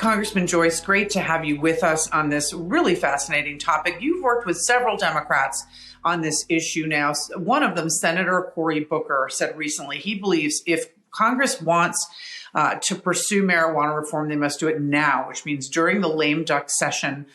Congressman Joyce, great to have you with us on this really fascinating topic. You've worked with several Democrats on this issue now. One of them, Senator Cory Booker, said recently he believes if Congress wants to pursue marijuana reform, they must do it now, which means during the lame duck session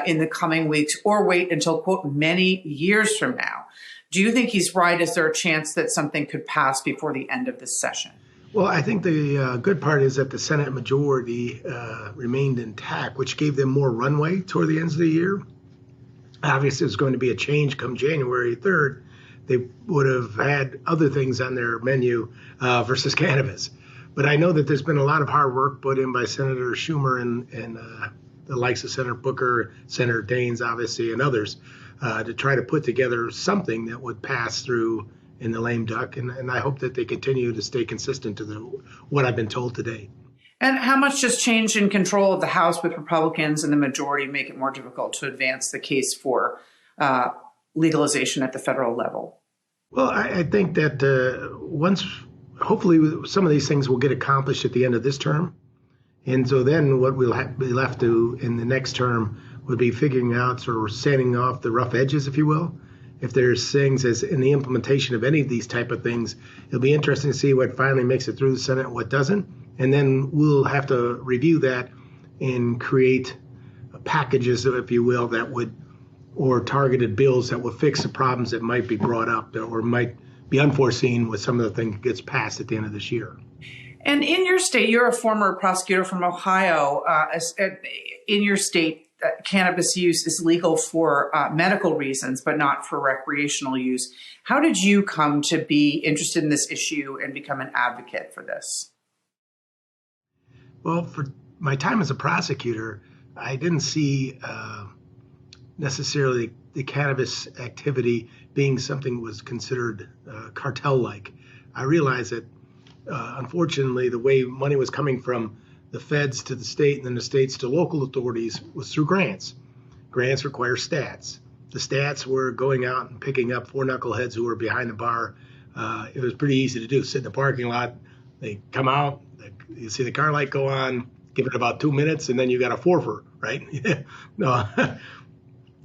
in the coming weeks, or wait until, quote, many years from now. Do you think he's right? Is there a chance that something could pass before the end of this session? Well, I think the good part is that the Senate majority remained intact, which gave them more runway toward the end of the year. Obviously, there's going to be a change come January 3rd. They would have had other things on their menu versus cannabis. But I know that there's been a lot of hard work put in by Senator Schumer and the likes of Senator Booker, Senator Daines, obviously, and others to try to put together something that would pass through in the lame duck. And I hope that they continue to stay consistent to what I've been told today. And how much does change in control of the House with Republicans and the majority make it more difficult to advance the case for legalization at the federal level? Well, I think that hopefully some of these things will get accomplished at the end of this term. And so then what we'll be left to in the next term would be figuring out, sort of sanding off the rough edges, if you will. If there's things as in the implementation of any of these type of things, it'll be interesting to see what finally makes it through the Senate and what doesn't. And then we'll have to review that and create packages, if you will, that would, or targeted bills that will fix the problems that might be brought up or might be unforeseen with some of the things that gets passed at the end of this year. And in your state, you're a former prosecutor from Ohio. In your state, cannabis use is legal for medical reasons, but not for recreational use. How did you come to be interested in this issue and become an advocate for this? Well, for my time as a prosecutor, I didn't see necessarily the cannabis activity being something that was considered cartel-like. I realized that, unfortunately, the way money was coming from the feds to the state and then the states to local authorities was through grants. Grants require stats. The stats were going out and picking up four knuckleheads who were behind the bar. It was pretty easy to do. Sit in the parking lot, they come out, you see the car light go on, give it about 2 minutes, and then you got a forfeit, right? No.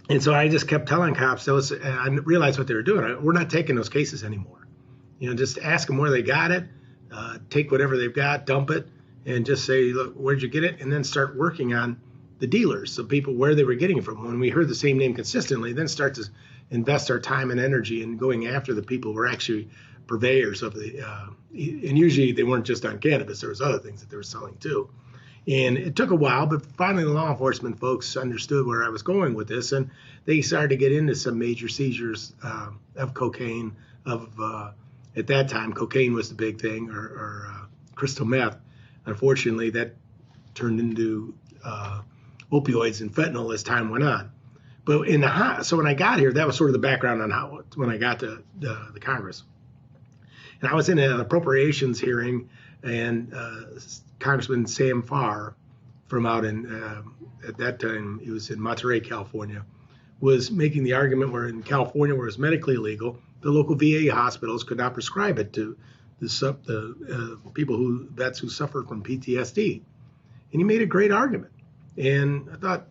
And so I just kept telling cops, I realized what they were doing. We're not taking those cases anymore. Just ask them where they got it, take whatever they've got, dump it, and just say, look, where'd you get it? And then start working on the dealers, so people where they were getting it from. When we heard the same name consistently, then start to invest our time and energy in going after the people who were actually purveyors of the, and usually they weren't just on cannabis, there was other things that they were selling too. And it took a while, but finally the law enforcement folks understood where I was going with this, and they started to get into some major seizures of cocaine, at that time, cocaine was the big thing, or crystal meth. Unfortunately, that turned into opioids and fentanyl as time went on. But so when I got here, that was sort of the background on when I got to the Congress. And I was in an appropriations hearing, and Congressman Sam Farr from out in, at that time, he was in Monterey, California, was making the argument where in California, where it's medically illegal, the local VA hospitals could not prescribe it to the people vets who suffer from PTSD. And he made a great argument. And I thought,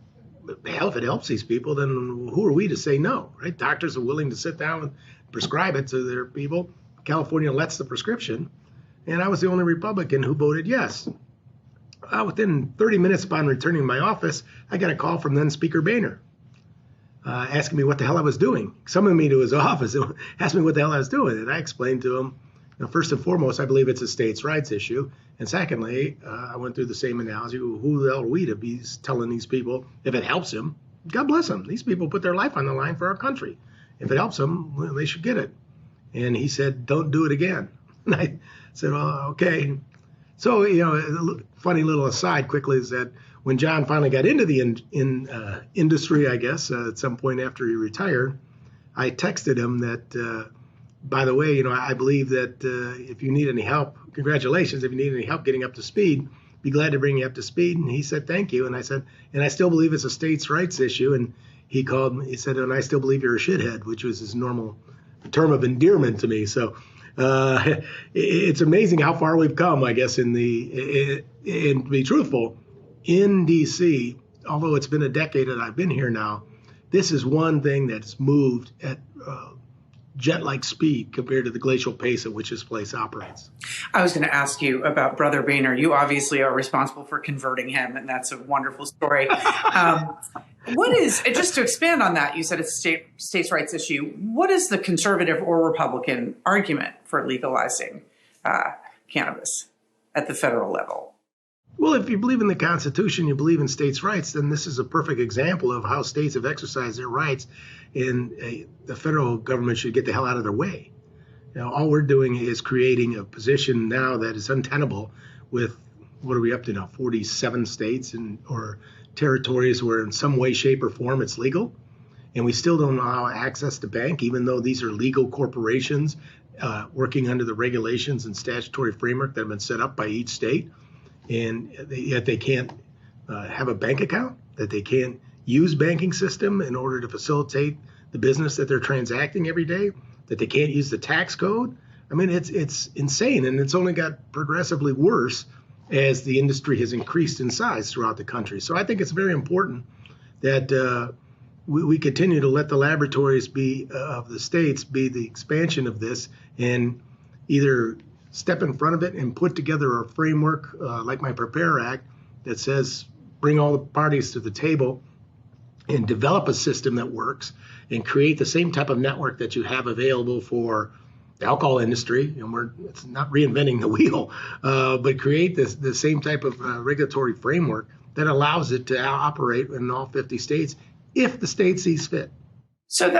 hell, if it helps these people, then who are we to say no, right? Doctors are willing to sit down and prescribe it to their people. California lets the prescription. And I was the only Republican who voted yes. Within 30 minutes upon returning to my office, I got a call from then Speaker Boehner asking me what the hell I was doing. Summoned me to his office and asked me what the hell I was doing. And I explained to him, first and foremost, I believe it's a states' rights issue. And secondly, I went through the same analogy. Who the hell are we to be telling these people, if it helps them, God bless them. These people put their life on the line for our country. If it helps them, well, they should get it. And he said, don't do it again. And I said, well, okay. So, a funny little aside quickly is that when John finally got into the industry, I guess, at some point after he retired, I texted him that, by the way, I believe that if you need any help, congratulations. If you need any help getting up to speed, be glad to bring you up to speed. And he said, thank you. And I said, and I still believe it's a states' rights issue. And he called me, he said, and I still believe you're a shithead, which was his normal term of endearment to me. So it's amazing how far we've come, I guess, and to be truthful, in DC, although it's been a decade that I've been here now, this is one thing that's moved at jet-like speed compared to the glacial pace at which this place operates. I was going to ask you about Brother Boehner. You obviously are responsible for converting him, and that's a wonderful story. What is, just to expand on that, you said it's a states' rights issue. What is the conservative or Republican argument for legalizing cannabis at the federal level? Well, if you believe in the Constitution, you believe in states' rights, then this is a perfect example of how states have exercised their rights, and the federal government should get the hell out of their way. All we're doing is creating a position now that is untenable with, what are we up to now, 47 states or territories where in some way, shape, or form it's legal, and we still don't allow access to bank, even though these are legal corporations working under the regulations and statutory framework that have been set up by each state. And yet they can't have a bank account, that they can't use banking system in order to facilitate the business that they're transacting every day, that they can't use the tax code. I mean, it's insane, and it's only got progressively worse as the industry has increased in size throughout the country. So I think it's very important that we continue to let the laboratories of the states be the expansion of this, and either step in front of it and put together a framework like my Prepare Act that says bring all the parties to the table and develop a system that works and create the same type of network that you have available for the alcohol industry. And it's not reinventing the wheel, but create the same type of regulatory framework that allows it to operate in all 50 states if the state sees fit. So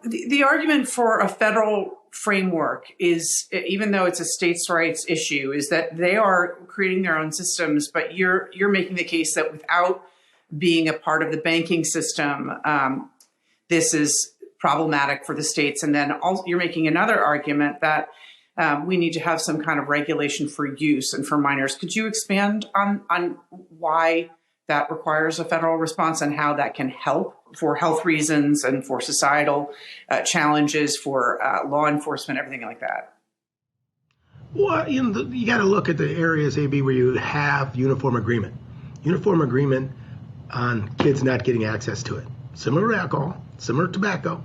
the argument for a federal framework is, even though it's a states' rights issue, is that they are creating their own systems, but you're making the case that without being a part of the banking system, this is problematic for the states. And then also you're making another argument that we need to have some kind of regulation for use and for minors. Could you expand on why that requires a federal response and how that can help for health reasons and for societal challenges, for law enforcement, everything like that? Well, you got to look at the areas, AB, where you have uniform agreement on kids not getting access to it. Similar to alcohol, similar to tobacco.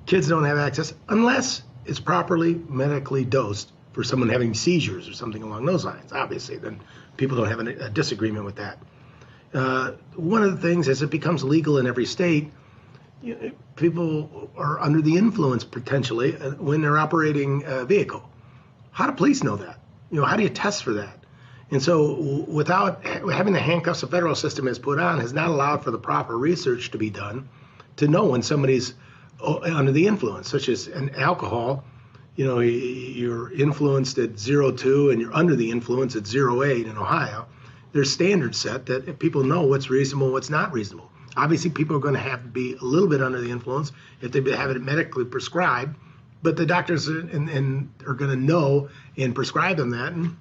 Kids don't have access unless it's properly medically dosed for someone having seizures or something along those lines. Obviously, then people don't have a disagreement with that. One of the things, as it becomes legal in every state, people are under the influence potentially when they're operating a vehicle. How do police know that? How do you test for that? And so without having the handcuffs the federal system has put on has not allowed for the proper research to be done to know when somebody's under the influence, such as an alcohol. You're influenced at 0.2 and you're under the influence at 0.8 in Ohio. There's standards set that people know what's reasonable and what's not reasonable. Obviously, people are going to have to be a little bit under the influence if they have it medically prescribed, but the doctors are going to know and prescribe them that, and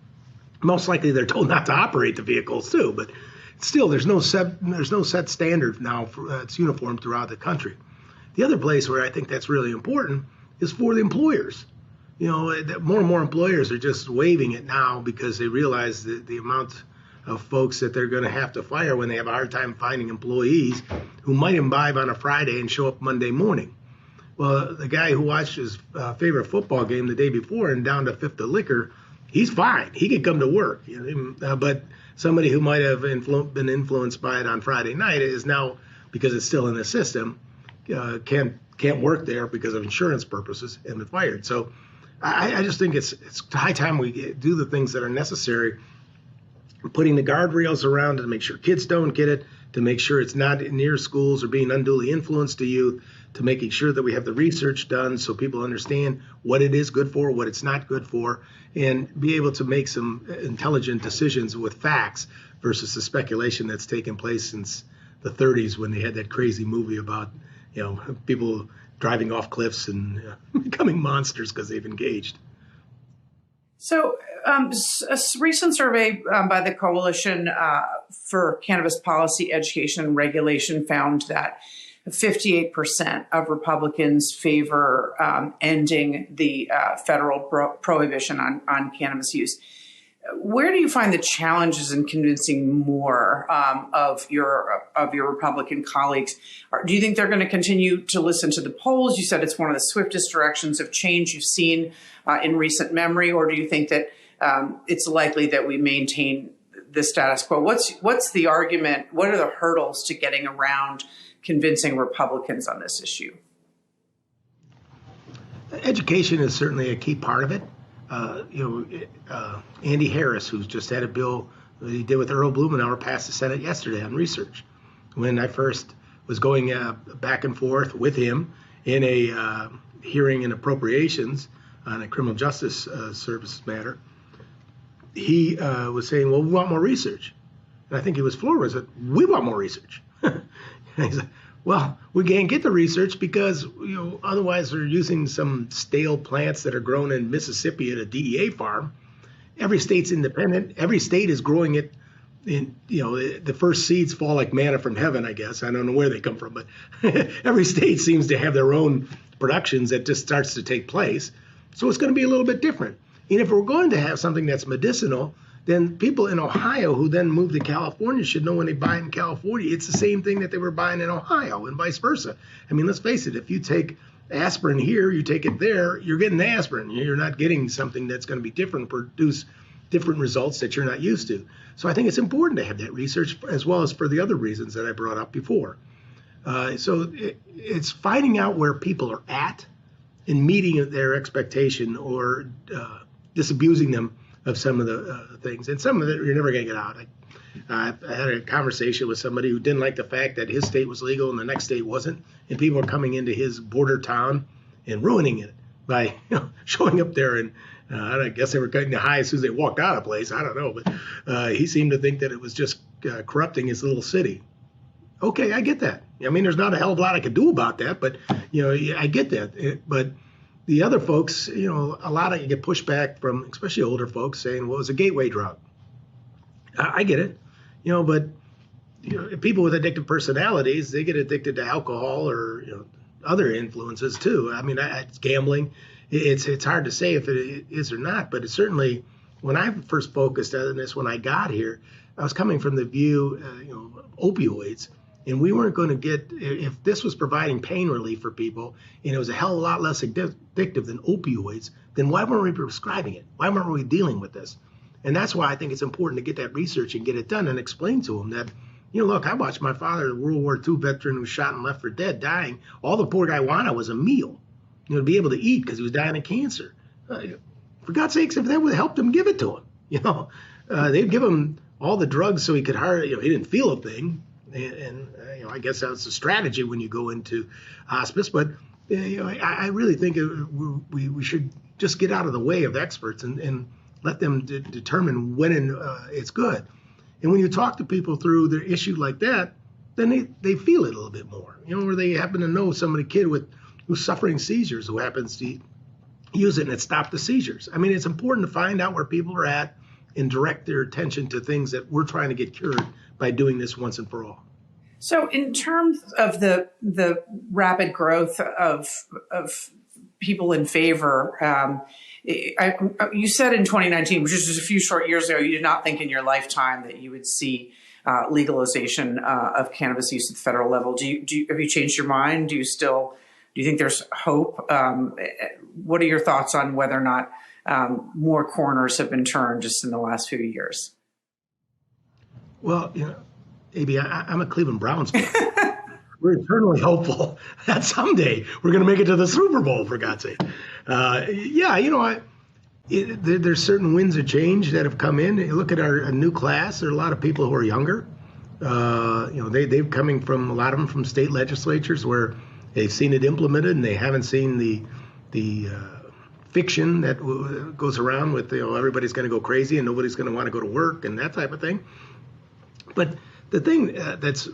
most likely they're told not to operate the vehicles too. But still, there's no set standard now. It's uniform throughout the country. The other place where I think that's really important is for the employers. More and more employers are just waiving it now because they realize the amount of folks that they're going to have to fire when they have a hard time finding employees who might imbibe on a Friday and show up Monday morning. Well, the guy who watched his favorite football game the day before and down to fifth of liquor, he's fine. He can come to work. But somebody who might have been influenced by it on Friday night is now, because it's still in the system, can't work there because of insurance purposes and been fired. So I just think it's high time we do the things that are necessary, putting the guardrails around to make sure kids don't get it, to make sure it's not near schools or being unduly influenced to youth, to making sure that we have the research done so people understand what it is good for, what it's not good for, and be able to make some intelligent decisions with facts versus the speculation that's taken place since the 30s when they had that crazy movie about people driving off cliffs and becoming monsters because they've engaged. So a recent survey by the Coalition for Cannabis Policy, Education, and Regulation found that 58% of Republicans favor ending the federal prohibition on cannabis use. Where do you find the challenges in convincing more of your Republican colleagues? Do you think they're going to continue to listen to the polls? You said it's one of the swiftest directions of change you've seen in recent memory, or do you think that it's likely that we maintain the status quo? What's the argument? What are the hurdles to getting around convincing Republicans on this issue? Education is certainly a key part of it. Andy Harris, who's just had a bill that he did with Earl Blumenauer, passed the Senate yesterday on research. When I first was going back and forth with him in a hearing in appropriations on a criminal justice services matter, he was saying, well, we want more research. And I think he was floored. I said, we want more research. And he said, well, we can't get the research because otherwise they're using some stale plants that are grown in Mississippi at a DEA farm. Every state's independent. Every state is growing it. In the first seeds fall like manna from heaven, I guess. I don't know where they come from, but every state seems to have their own productions that just starts to take place. So it's going to be a little bit different. And if we're going to have something that's medicinal, then people in Ohio who then move to California should know when they buy it in California, it's the same thing that they were buying in Ohio and vice versa. I mean, let's face it, if you take aspirin here, you take it there, you're getting aspirin. You're not getting something that's going to be different, produce different results that you're not used to. So I think it's important to have that research as well as for the other reasons that I brought up before. So it's finding out where people are at and meeting their expectation or disabusing them of some of the things. And some of it you're never going to get out. I had a conversation with somebody who didn't like the fact that his state was legal and the next state wasn't. And people were coming into his border town and ruining it by showing up there. And I guess they were cutting the high as soon as they walked out of the place. I don't know. But he seemed to think that it was just corrupting his little city. Okay, I get that. I mean, there's not a hell of a lot I could do about that. But, I get that. But the other folks, a lot of you get pushback from especially older folks saying, well, it's a gateway drug. I get it, but people with addictive personalities, they get addicted to alcohol or other influences too. I mean, it's gambling. It's hard to say if it is or not, but it's certainly when I first focused on this when I got here, I was coming from the view, opioids. And we weren't going to get, if this was providing pain relief for people and it was a hell of a lot less addictive than opioids, then why weren't we prescribing it? Why weren't we dealing with this? And that's why I think it's important to get that research and get it done and explain to them that, look, I watched my father, a World War II veteran who was shot and left for dead, dying. All the poor guy wanted was a meal, to be able to eat because he was dying of cancer. For God's sakes, if that would have helped him, give it to him. They'd give him all the drugs so he could hardly, he didn't feel a thing. And I guess that's a strategy when you go into hospice. But I really think we should just get out of the way of experts and let them determine when it's good. And when you talk to people through their issue like that, then they feel it a little bit more. Or they happen to know somebody, kid who's suffering seizures, who happens to use it and it stopped the seizures. I mean, it's important to find out where people are at and direct their attention to things that we're trying to get cured by doing this once and for all. So in terms of the rapid growth of people in favor, you said in 2019, which is just a few short years ago, you did not think in your lifetime that you would see legalization of cannabis use at the federal level. Have you changed your mind? Do you think there's hope? What are your thoughts on whether or not more corners have been turned just in the last few years? Well, AB, I'm a Cleveland Browns fan. We're eternally hopeful that someday we're going to make it to the Super Bowl, for God's sake. There's certain winds of change that have come in. You look at our new class, there are a lot of people who are younger. They've coming from, a lot of them from state legislatures where they've seen it implemented and they haven't seen the fiction that goes around with, everybody's going to go crazy and nobody's going to want to go to work and that type of thing. But the thing that's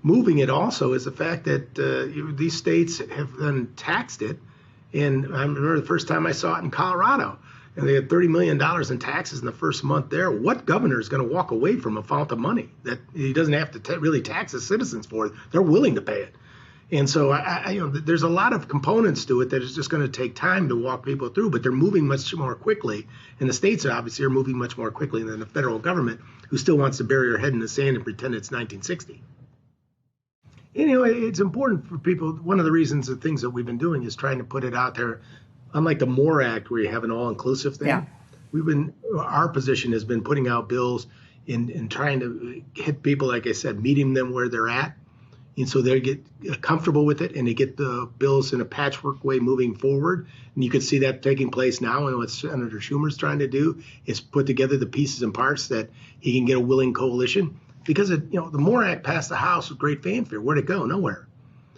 moving it also is the fact that these states have then taxed it. And I remember the first time I saw it in Colorado, and they had $30 million in taxes in the first month there. What governor is going to walk away from a fount of money that he doesn't have to really tax his citizens for? They're willing to pay it. And so there's a lot of components to it that is just going to take time to walk people through, but they're moving much more quickly. And the states obviously are moving much more quickly than the federal government, who still wants to bury their head in the sand and pretend it's 1960. It's important for people. One of the reasons, the things that we've been doing is trying to put it out there. Unlike the MORE Act, where you have an all-inclusive thing, our position has been putting out bills in trying to hit people, like I said, meeting them where they're at. And so they get comfortable with it, and they get the bills in a patchwork way moving forward. And you can see that taking place now. And what Senator Schumer's trying to do is put together the pieces and parts that he can get a willing coalition. Because the MORE Act passed the House with great fanfare. Where'd it go? Nowhere.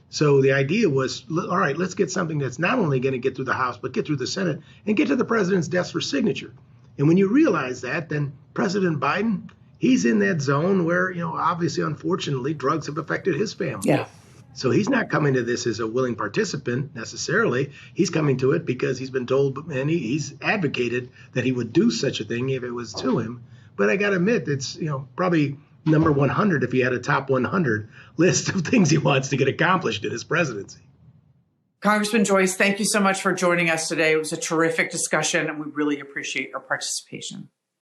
So the idea was, all right, let's get something that's not only going to get through the House, but get through the Senate and get to the president's desk for signature. And when you realize that, then President Biden, he's in that zone where, obviously, unfortunately, drugs have affected his family. Yeah. So he's not coming to this as a willing participant necessarily. He's coming to it because he's been told, and he's advocated that he would do such a thing if it was to him. But I got to admit, it's, probably number 100 if he had a top 100 list of things he wants to get accomplished in his presidency. Congressman Joyce, thank you so much for joining us today. It was a terrific discussion, and we really appreciate your participation.